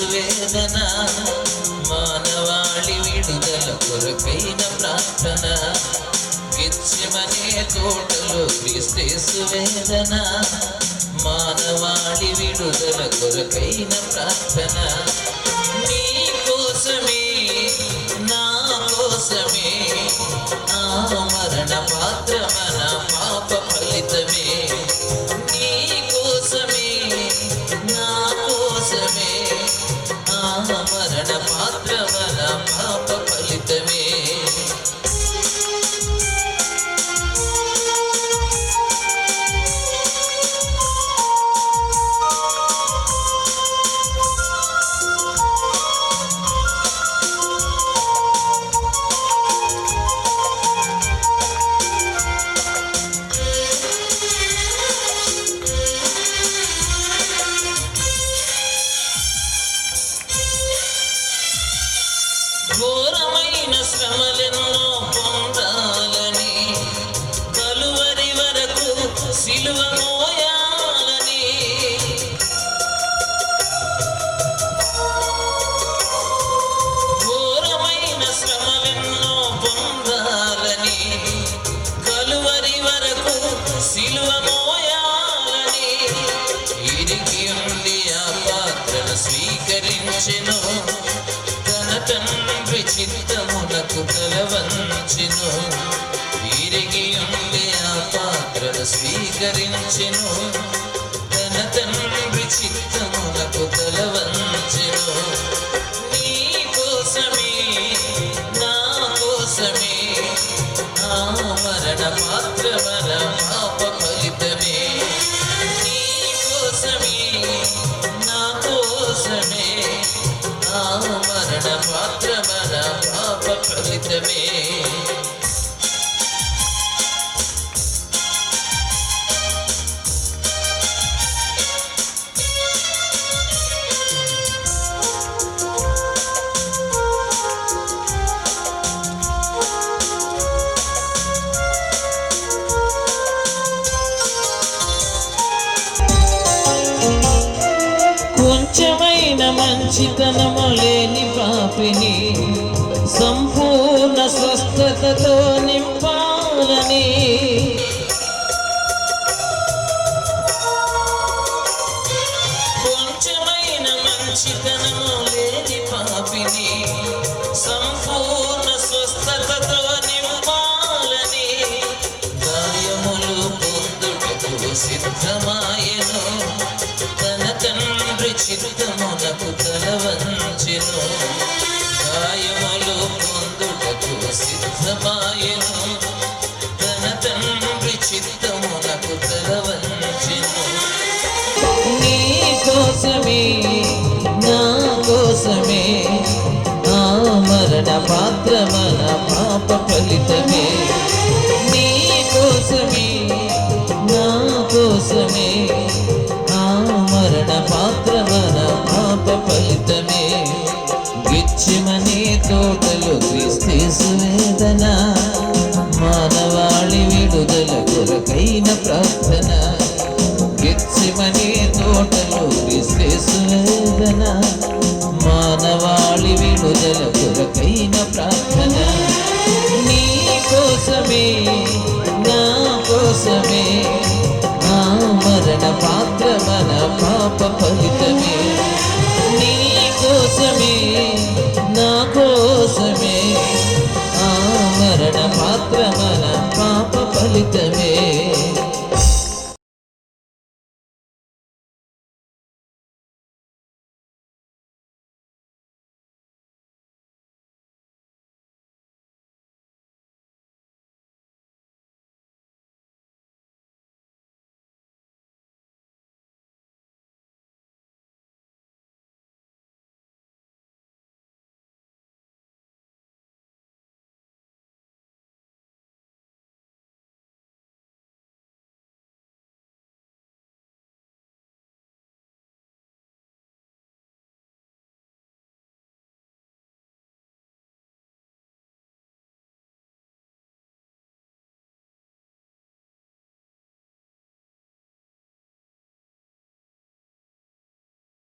వేదన మానవాళి విడుదల కొరకైన ప్రార్థన గెత్సెమనే తోటలో క్రీస్తు వేదన మానవాళి విడుదల కొరకైన ప్రార్థన నీ కోసమే నా కోసమే ఆ మరణ పాత్రమన పాప ఫలితమే నీ కోసమే నా కోసమే ఆ మరణ పాత్రమన పాప ఫలితమే ఘోరమైన శ్రమలెన్నో పొందాలని కలువరి వరకు సిలువ మోయాలని ఘోరమైన శ్రమలెన్నో పొందాలని కలువరి వరకు సిలువ మోయాలని ఇరికి ఉండి ఆ పాత్రను స్వీకరించెను తండ్రి చిత్తమునకు తలవంచెను వీరికి ఉండి ఆ పాత్రను స్వీకరించెను తన తండ్రి చిత్తమునకు తలవంచెను నీ కోసమే నా కోసమే ఆ మరణ పాత్రమన పాప ఫలితమే నీ కోసమే నా కోసమే ఆ మరణ పాత్రమన పాప ఫలితమే కొంచెమైన మంచితనము లేని పాపిని సంపూర్ణ స్వస్థతతో నింపాలని కొంచెమైన మంచితనము లేని పాపిని సంపూర్ణ స్వస్థతతో నింపాలని గాయములు పొందుటకు సిద్ధమాయెను తన తండ్రి చిత్తమునకు తలవంచెను గాయములు పొందుటకు సిద్ధమాయెను తన తండ్రి చిత్తమునకు తలవంచెను నీ కోసమే నా కోసమే ఆ మరణ పాత్రమన పాప ఫలితమే నీ కోసమే నా కోసమే ఆ మరణ పాత్రమన పాప ఫలితమే గెత్సెమనే తోటలో క్రీస్తు వేదన మానవాళి విడుదల కొరకైన ప్రార్థన గెత్సెమనే తోటలో క్రీస్తు వేదన మానవాళి విడుదల కొరకైన ప్రార్థన